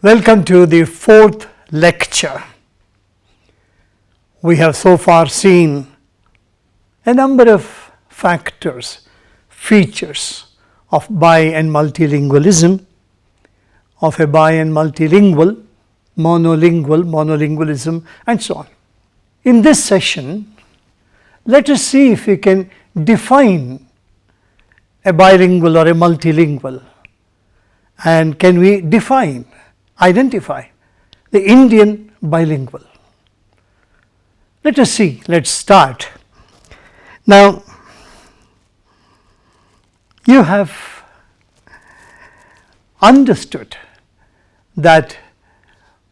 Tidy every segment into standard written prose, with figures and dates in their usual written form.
Welcome to the fourth lecture. We have so far seen a number of factors, features of bi and multilingualism, of a bi and multilingual, monolingualism, and so on. In this session, let us see if we can define a bilingual or a multilingual, and can we identify the Indian bilingual. Let us see, let's start. Now, you have understood that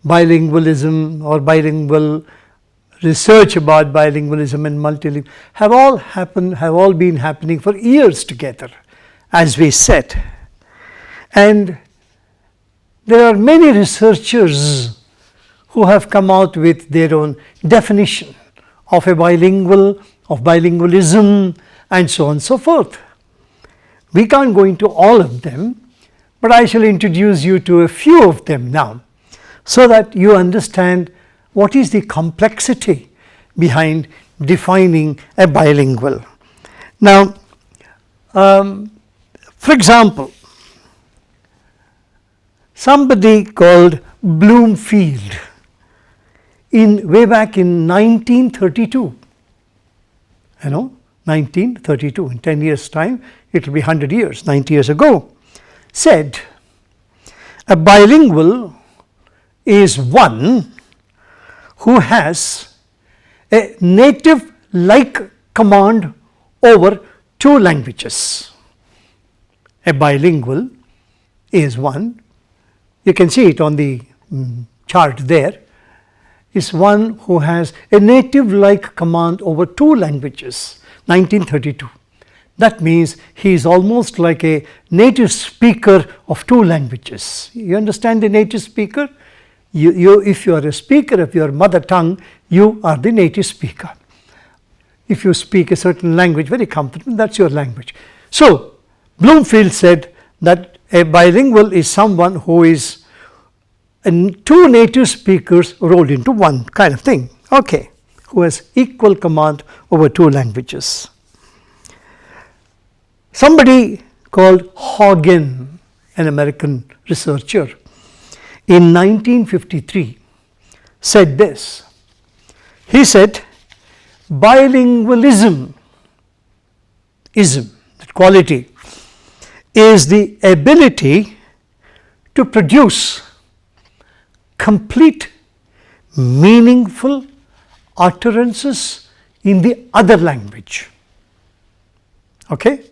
bilingualism or bilingual research about bilingualism and multilingual have all been happening for years together, as we said. And there are many researchers who have come out with their own definition of a bilingual, of bilingualism, and so on and so forth. We can't go into all of them, but I shall introduce you to a few of them now, so that you understand what is the complexity behind defining a bilingual. Now, for example, somebody called Bloomfield way back in 1932, 1932, in 10 years time it will be 100 years, 90 years ago, said a bilingual is one who has a native like command over two languages. A bilingual is one, you can see it on the chart there, is one who has a native like command over two languages, 1932. That means he is almost like a native speaker of two languages. You understand the native speaker? If you are a speaker of your mother tongue, you are the native speaker. If you speak a certain language very comfortably, that's your language. So, Bloomfield said that a bilingual is someone who is two native speakers rolled into one kind of thing, okay, who has equal command over two languages. Somebody called Hagen, an American researcher, in 1953 said this. He said, bilingualism, that quality, is the ability to produce complete, meaningful utterances in the other language. Okay?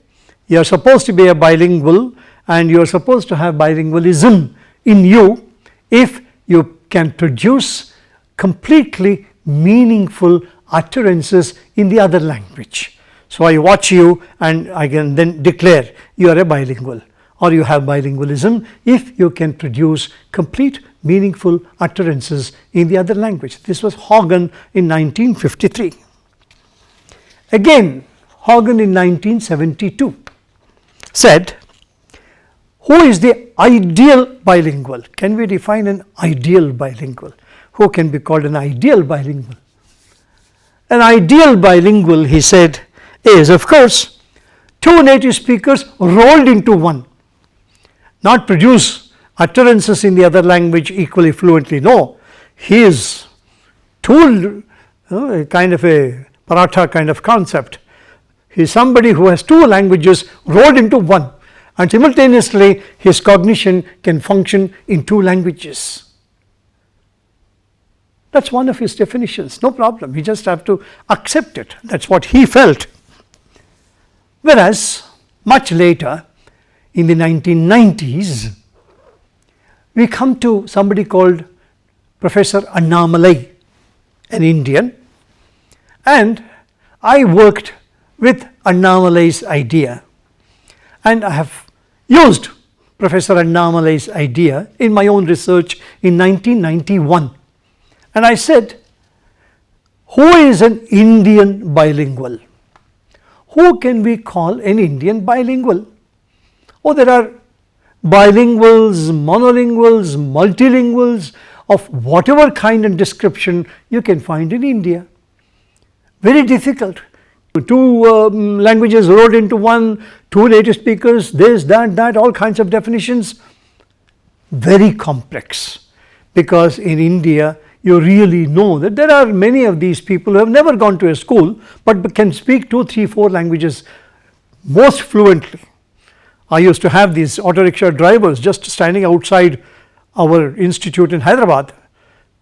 You are supposed to be a bilingual and you are supposed to have bilingualism in you if you can produce completely meaningful utterances in the other language. So, I watch you and I can then declare you are a bilingual or you have bilingualism if you can produce complete meaningful utterances in the other language. This was Hagen in 1953. Again, Hagen in 1972 said, who is the ideal bilingual? Can we define an ideal bilingual? Who can be called an ideal bilingual? An ideal bilingual, he said, is of course two native speakers rolled into one. Not produce utterances in the other language equally fluently. No, he is kind of a paratha kind of concept. He is somebody who has two languages rolled into one, and simultaneously his cognition can function in two languages. That's one of his definitions, no problem. You just have to accept it. That's what he felt. Whereas much later, in the 1990s, we come to somebody called Professor Annamalai, an Indian, and I worked with Annamalai's idea, and I have used Professor Annamalai's idea in my own research in 1991. And I said, who is an Indian bilingual? Who can we call an Indian bilingual? Oh, there are bilinguals, monolinguals, multilinguals of whatever kind and description you can find in India. Very difficult. Two languages rolled into one, two native speakers, this, that, all kinds of definitions. Very complex, because in India you really know that there are many of these people who have never gone to a school but can speak 2, 3, 4 languages most fluently. I used to have these auto rickshaw drivers just standing outside our institute in Hyderabad,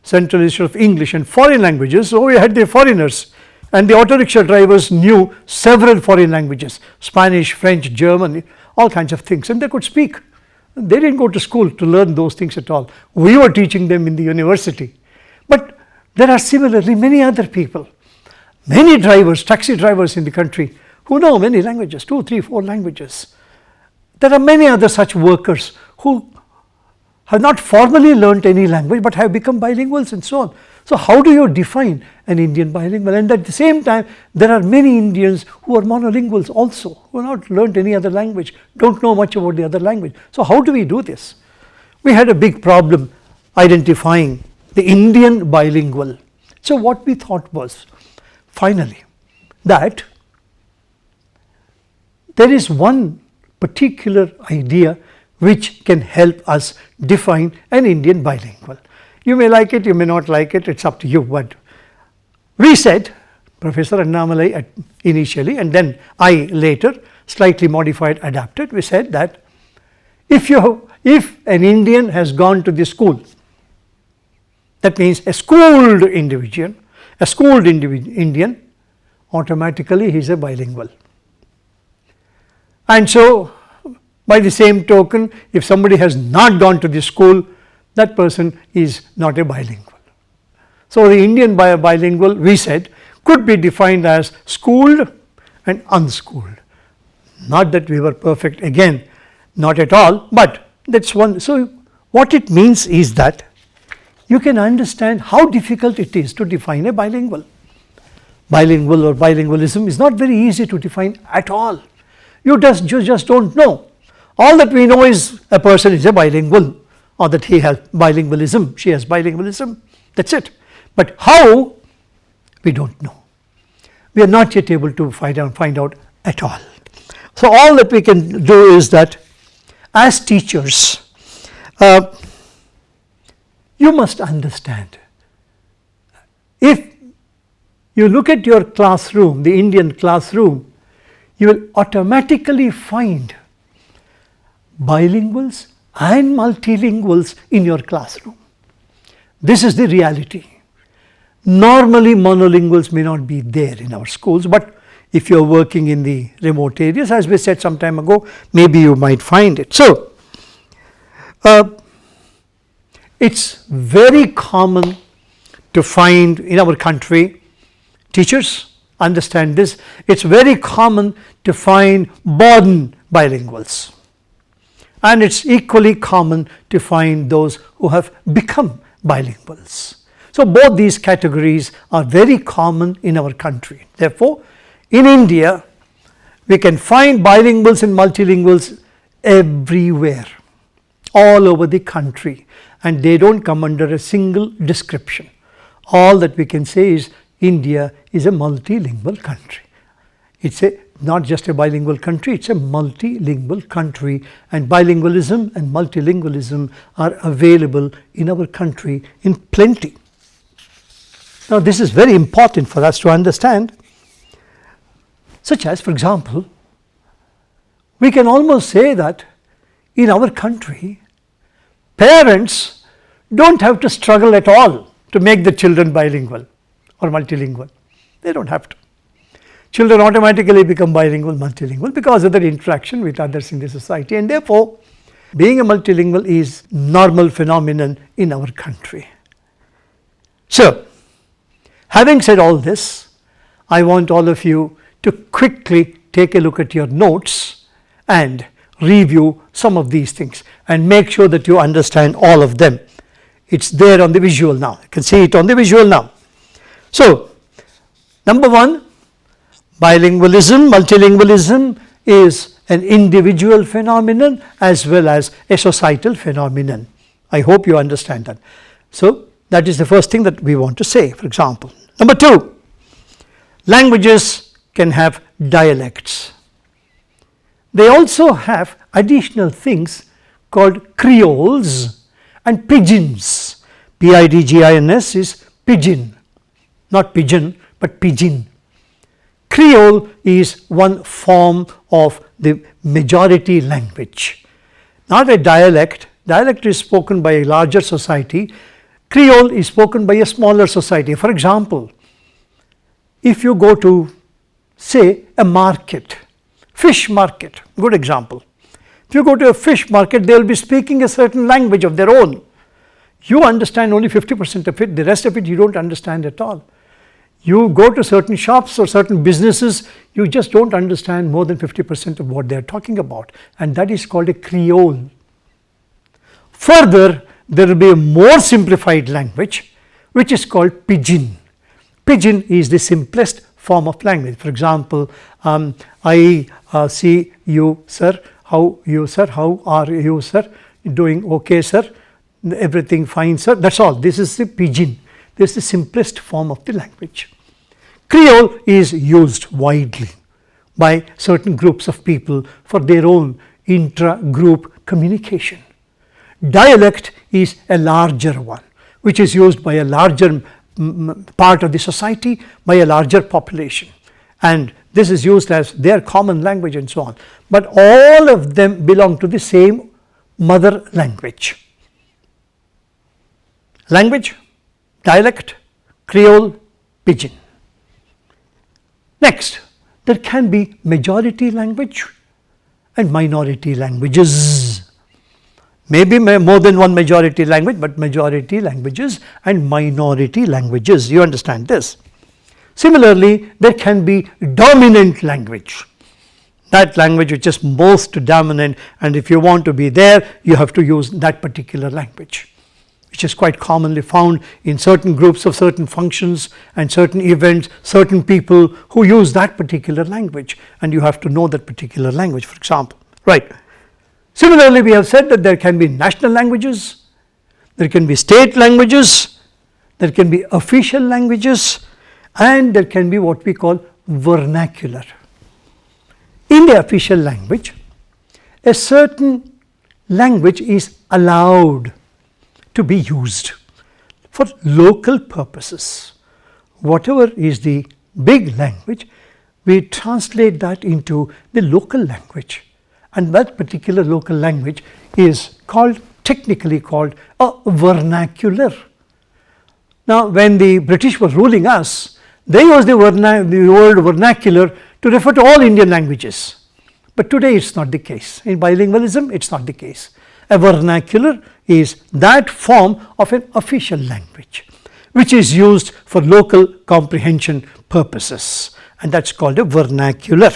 Central Institute of English and Foreign Languages. So we had the foreigners, and the auto rickshaw drivers knew several foreign languages, Spanish, French, German, all kinds of things, and they could speak. They didn't go to school to learn those things at all. We were teaching them in the university. But there are similarly many other people, many drivers, taxi drivers in the country who know many languages, 2, 3, 4 languages. There are many other such workers who have not formally learnt any language but have become bilinguals and so on. So how do you define an Indian bilingual? And at the same time, there are many Indians who are monolinguals also, who have not learnt any other language, don't know much about the other language. So how do we do this? We had a big problem identifying the Indian bilingual. So what we thought was, finally, that there is one particular idea which can help us define an Indian bilingual. You may like it, you may not like it, it's up to you. But we said, Professor Annamalai initially, and then I later slightly modified, adapted, we said that if an Indian has gone to the school, that means a schooled individual, a schooled Indian, automatically he is a bilingual. And so, by the same token, if somebody has not gone to the school, that person is not a bilingual. So, the Indian bilingual, we said, could be defined as schooled and unschooled. Not that we were perfect, again, not at all, but that's one. So, what it means is that you can understand how difficult it is to define a bilingual. Bilingual or bilingualism is not very easy to define at all. You just don't know. All that we know is a person is a bilingual, or that he has bilingualism, she has bilingualism, that's it. But how, we don't know. We are not yet able to find out at all. So all that we can do is that as teachers, you must understand, if you look at your classroom, the Indian classroom, you will automatically find bilinguals and multilinguals in your classroom. This is the reality. Normally monolinguals may not be there in our schools, but if you are working in the remote areas, as we said some time ago, maybe you might find it. So, it's very common to find in our country, teachers understand this, it's very common to find born bilinguals, and it's equally common to find those who have become bilinguals. So both these categories are very common in our country. Therefore, in India, we can find bilinguals and multilinguals everywhere, all over the country, and they don't come under a single description. All that we can say is India is a multilingual country. It's not just a bilingual country, it's a multilingual country, and bilingualism and multilingualism are available in our country in plenty. Now this is very important for us to understand, such as, for example, we can almost say that in our country, parents don't have to struggle at all to make the children bilingual or multilingual. They don't have to. Children automatically become bilingual, multilingual because of their interaction with others in the society, and therefore being a multilingual is normal phenomenon in our country. So, having said all this, I want all of you to quickly take a look at your notes and review some of these things and make sure that you understand all of them. It's there on the visual now. You can see it on the visual now. So, number one, bilingualism, multilingualism is an individual phenomenon as well as a societal phenomenon. I hope you understand that. So, that is the first thing that we want to say, for example. Number 2, languages can have dialects. They also have additional things called creoles and pidgins. P-I-D-G-I-N-S is pidgin, not pigeon, but pidgin. Creole is one form of the majority language, not a dialect. Dialect is spoken by a larger society. Creole is spoken by a smaller society. For example, if you go to, say, a market, fish market, good example. If you go to a fish market, they will be speaking a certain language of their own. You understand only 50% of it, the rest of it you don't understand at all. You go to certain shops or certain businesses, you just don't understand more than 50% of what they are talking about, and that is called a creole. Further, there will be a more simplified language which is called pidgin. Pidgin is the simplest form of language. For example, I see you, sir. How you, sir? How are you, sir? Doing okay, sir? Everything fine, sir? That's all. This is the pidgin. This is the simplest form of the language. Creole is used widely by certain groups of people for their own intra-group communication. Dialect is a larger one, which is used by a larger part of the society, by a larger population, and this is used as their common language and so on. But all of them belong to the same mother language. Language, dialect, creole, pidgin. Next, there can be majority language and minority languages. Maybe more than one majority language, but majority languages and minority languages. You understand this? Similarly, there can be dominant language. That language which is most dominant, and if you want to be there, you have to use that particular language, which is quite commonly found in certain groups of certain functions and certain events, certain people who use that particular language, and you have to know that particular language, for example. Right. Similarly, we have said that there can be national languages, there can be state languages, there can be official languages, and there can be what we call vernacular. In the official language, a certain language is allowed to be used for local purposes. Whatever is the big language, we translate that into the local language, and that particular local language is technically called a vernacular. Now, when the British were ruling us, they used the word vernacular to refer to all Indian languages, but today it's not the case. In bilingualism, it's not the case. A vernacular is that form of an official language which is used for local comprehension purposes, and that's called a vernacular.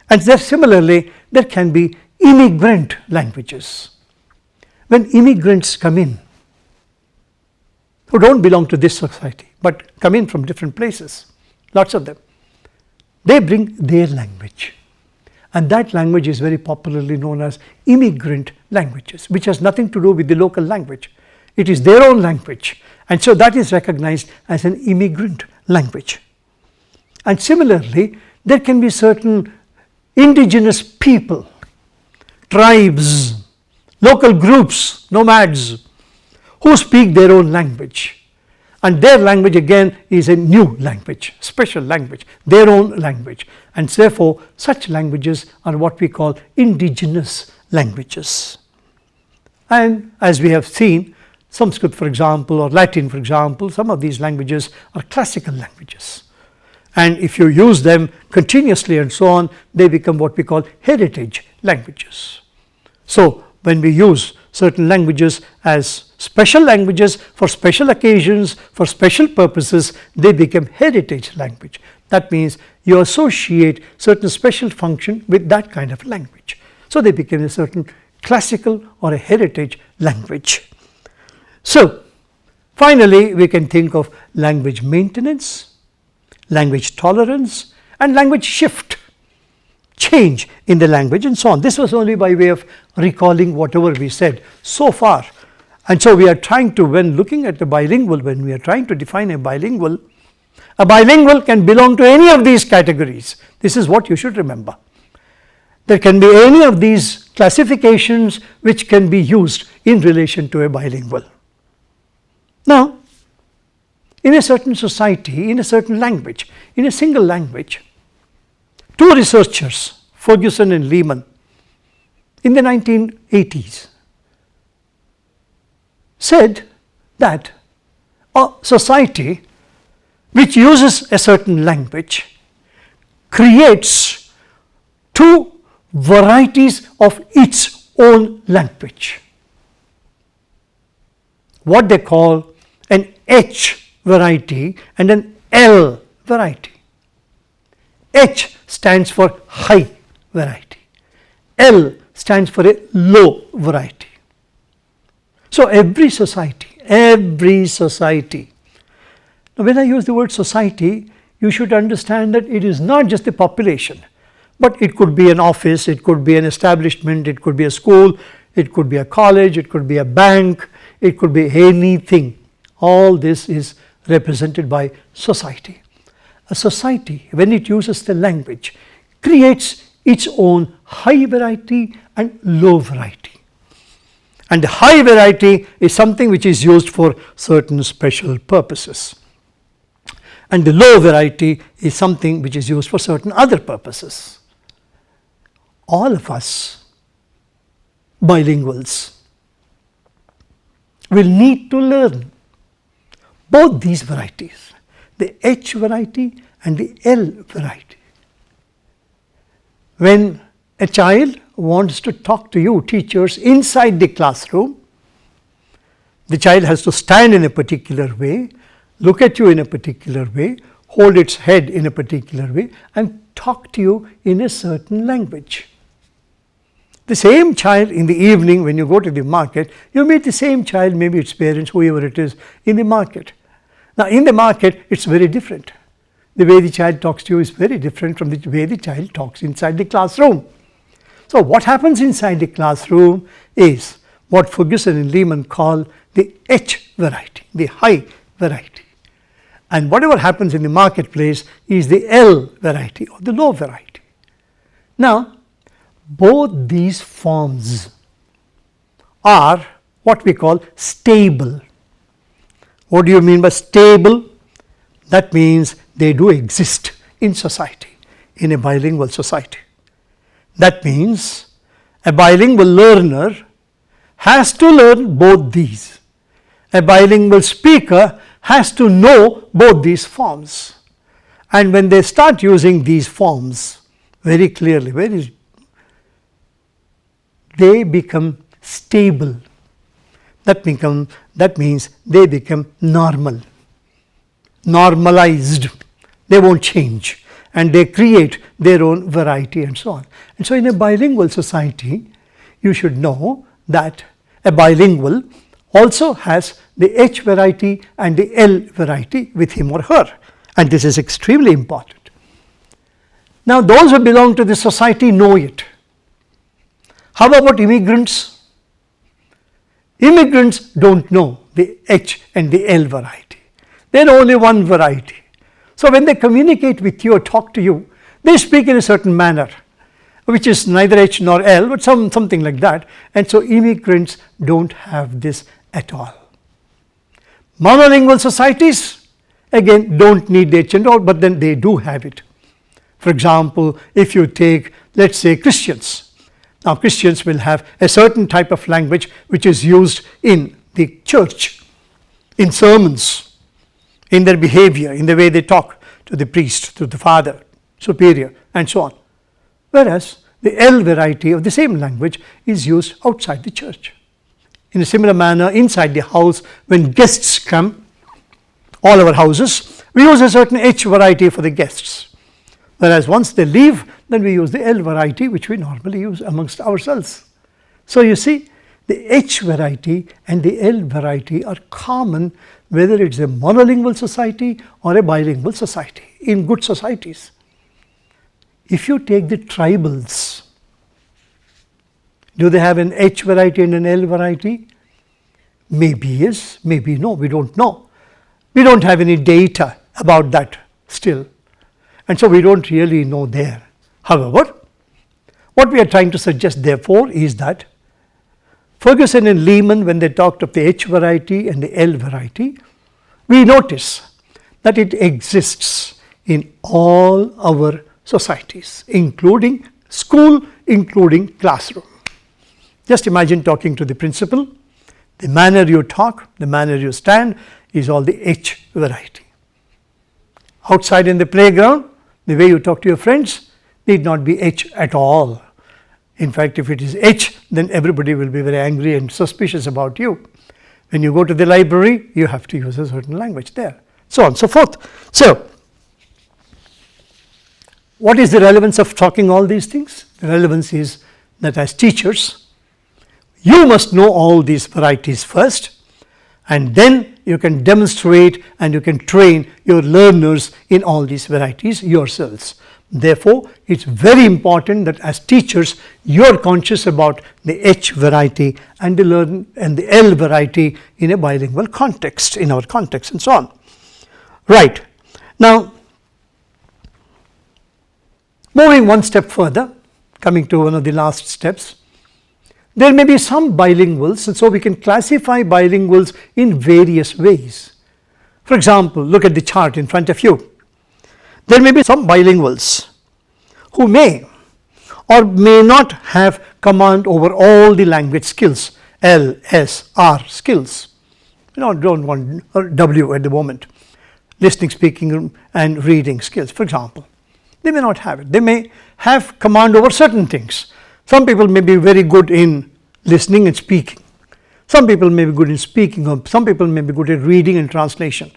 And similarly, there can be immigrant languages. When immigrants come in, who don't belong to this society, but come in from different places, lots of them, they bring their language. And that language is very popularly known as immigrant languages, which has nothing to do with the local language. It is their own language, and so that is recognized as an immigrant language. And similarly, there can be certain indigenous people, tribes, local groups, nomads, who speak their own language, and their language again is a new language, special language, their own language, and therefore such languages are what we call indigenous languages. And as we have seen, Sanskrit, for example, or Latin, for example, some of these languages are classical languages, and if you use them continuously and so on, they become what we call heritage languages. So when we use certain languages as special languages for special occasions, for special purposes, they become heritage language. That means you associate certain special function with that kind of language. So they become a certain classical or a heritage language. So finally, we can think of language maintenance, language tolerance, and language shift. change in the language and so on. This was only by way of recalling whatever we said so far. And so we are trying to, when looking at the bilingual, when we are trying to define a bilingual can belong to any of these categories. This is what you should remember. There can be any of these classifications which can be used in relation to a bilingual. Now, in a certain society, in a certain language, in a single language, two researchers, Ferguson and Lehman, in the 1980s, said that a society which uses a certain language creates two varieties of its own language. What they call an H variety and an L variety. H stands for high variety. L stands for a low variety. So every society, now when I use the word society, you should understand that it is not just the population, but it could be an office, it could be an establishment, it could be a school, it could be a college, it could be a bank, it could be anything. All this is represented by society. A society, when it uses the language, creates its own high variety and low variety. And the high variety is something which is used for certain special purposes. And the low variety is something which is used for certain other purposes. All of us bilinguals will need to learn both these varieties, the H variety and the L variety. When a child wants to talk to you, teachers, inside the classroom, the child has to stand in a particular way, look at you in a particular way, hold its head in a particular way, and talk to you in a certain language. The same child in the evening, when you go to the market, you meet the same child, maybe its parents, whoever it is, in the market. Now, in the market, it's very different. The way the child talks to you is very different from the way the child talks inside the classroom. So, what happens inside the classroom is what Ferguson and Lehman call the H variety, the high variety. And whatever happens in the marketplace is the L variety or the low variety. Now, both these forms are what we call stable. What do you mean by stable? That means they do exist in society, in a bilingual society. That means a bilingual learner has to learn both these. A bilingual speaker has to know both these forms. And when they start using these forms very clearly, they become stable. That means they become normal, normalized. They won't change, and they create their own variety and so on. And so in a bilingual society, you should know that a bilingual also has the H variety and the L variety with him or her, and this is extremely important. Now, those who belong to the society know it. How about immigrants? Immigrants don't know the H and the L variety. They know only one variety. So, when they communicate with you or talk to you, they speak in a certain manner, which is neither H nor L, but something like that. And so, immigrants don't have this at all. Monolingual societies, again, don't need H and L, but then they do have it. For example, if you take, let's say, Christians. Now, Christians will have a certain type of language which is used in the church, in sermons, in their behavior, in the way they talk to the priest, to the father, superior, and so on. Whereas the L variety of the same language is used outside the church. In a similar manner, inside the house, when guests come, all our houses, we use a certain H variety for the guests. Whereas once they leave, then we use the L variety, which we normally use amongst ourselves. So you see, the H variety and the L variety are common whether it's a monolingual society or a bilingual society, in good societies. if you take the tribals, do they have an H variety and an L variety? Maybe yes, maybe no, we don't know. We don't have any data about that still, and so we don't really know there. However, what we are trying to suggest therefore is that Ferguson and Lehman, when they talked of the H variety and the L variety, we notice that it exists in all our societies, including school, including classroom. Just imagine talking to the principal. The manner you talk, the manner you stand is all the H variety. Outside in the playground, the way you talk to your friends need not be H at all. In fact, if it is H, then everybody will be very angry and suspicious about you. When you go to the library, you have to use a certain language there, so on and so forth. So, what is the relevance of talking all these things? The relevance is that as teachers, you must know all these varieties first, and then you can demonstrate and you can train your learners in all these varieties yourselves. Therefore, it is very important that as teachers you are conscious about the H variety and the L variety in a bilingual context, in our context and so on. Right. Now, moving one step further, coming to one of the last steps, there may be some bilinguals, and so we can classify bilinguals in various ways. For example, look at the chart in front of you. There may be some bilinguals who may or may not have command over all the language skills, L, S, R skills. Don't want W at the moment. Listening, speaking and reading skills, for example. They may not have it. They may have command over certain things. Some people may be very good in listening and speaking. Some people may be good in speaking, or some people may be good at reading and translation,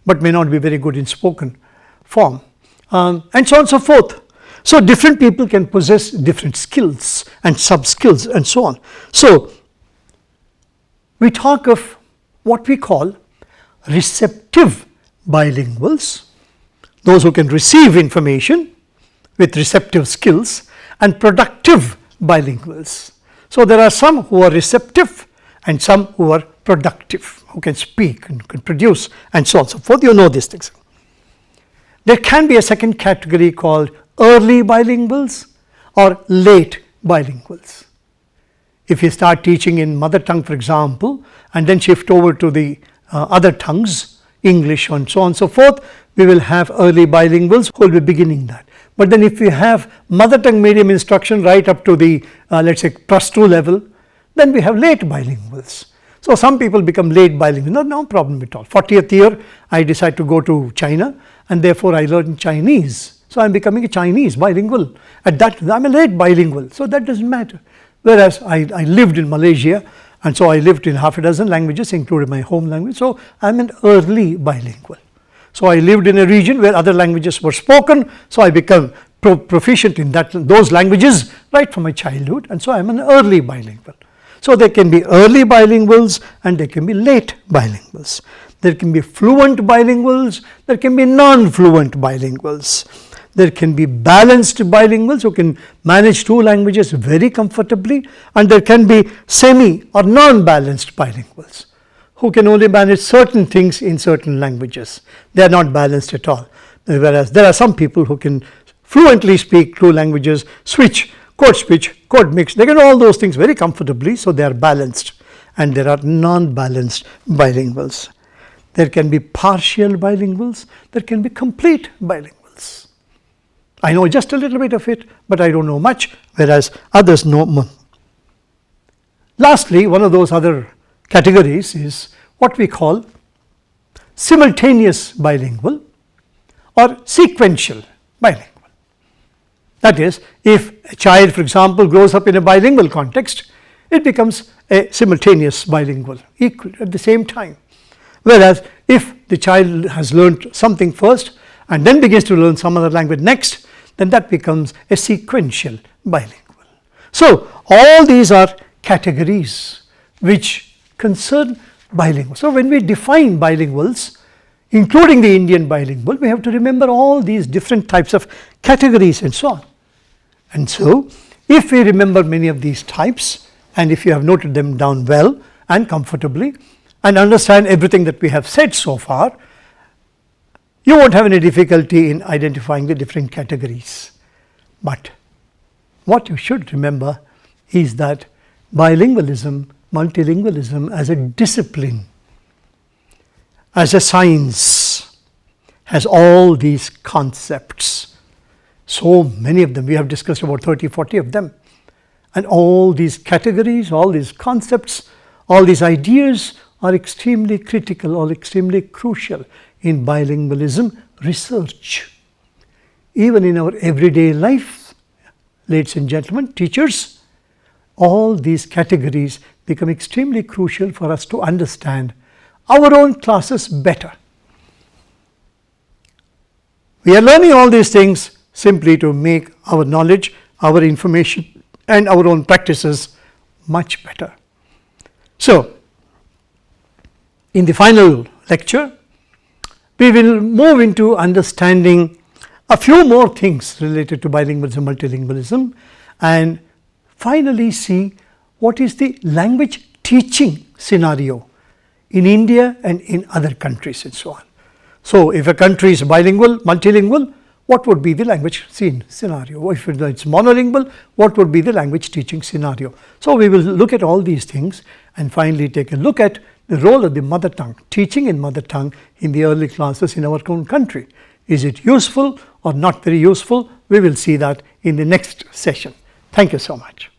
but may not be very good in spoken form, and so on and so forth. So, different people can possess different skills and sub-skills and so on. So, we talk of what we call receptive bilinguals, those who can receive information with receptive skills, and productive bilinguals. So, there are some who are receptive and some who are productive, who can speak and can produce and so on and so forth. You know these things. There can be a second category called early bilinguals or late bilinguals. If you start teaching in mother tongue, for example, and then shift over to the other tongues, English and so on and so forth, we will have early bilinguals who will be beginning that. But then if we have mother tongue medium instruction right up to the let us say +2 level, then we have late bilinguals. So, some people become late bilingual, no problem at all. 40th year I decide to go to China, and therefore I learn Chinese. So, I am becoming a Chinese bilingual. At that I am a late bilingual, so that does not matter. Whereas I lived in Malaysia, and so I lived in half a dozen languages including my home language. So, I am an early bilingual. So, I lived in a region where other languages were spoken, so I become proficient in those languages right from my childhood, and so I am an early bilingual. So, there can be early bilinguals and there can be late bilinguals. There can be fluent bilinguals, there can be non-fluent bilinguals. There can be balanced bilinguals who can manage two languages very comfortably, and there can be semi or non-balanced bilinguals who can only manage certain things in certain languages. They are not balanced at all. Whereas there are some people who can fluently speak two languages, switch, code switch, code mix, they can do all those things very comfortably, so they are balanced. And there are non-balanced bilinguals. There can be partial bilinguals, there can be complete bilinguals. I know just a little bit of it, but I don't know much, whereas others know more. Lastly, one of those other categories is what we call simultaneous bilingual or sequential bilingual. That is, if a child, for example, grows up in a bilingual context, it becomes a simultaneous bilingual equal at the same time. Whereas, if the child has learned something first and then begins to learn some other language next, then that becomes a sequential bilingual. So, all these are categories which concern bilingual. So, when we define bilinguals, including the Indian bilingual, we have to remember all these different types of categories and so on. And so, if we remember many of these types, and if you have noted them down well and comfortably, and understand everything that we have said so far, you won't have any difficulty in identifying the different categories. But what you should remember is that bilingualism, multilingualism as a discipline, as a science, has all these concepts. So many of them, we have discussed about 30, 40 of them. And all these categories, all these concepts, all these ideas are extremely critical or extremely crucial in bilingualism research. Even in our everyday life, ladies and gentlemen, teachers, all these categories become extremely crucial for us to understand our own classes better. We are learning all these things simply to make our knowledge, our information, and our own practices much better. So, in the final lecture, we will move into understanding a few more things related to bilingualism, multilingualism, and finally see what is the language teaching scenario in India and in other countries and so on. So, if a country is bilingual, multilingual, what would be the language scenario? If it's monolingual, what would be the language teaching scenario? So, we will look at all these things and finally take a look at the role of the mother tongue, teaching in mother tongue in the early classes in our own country. Is it useful or not very useful? We will see that in the next session. Thank you so much.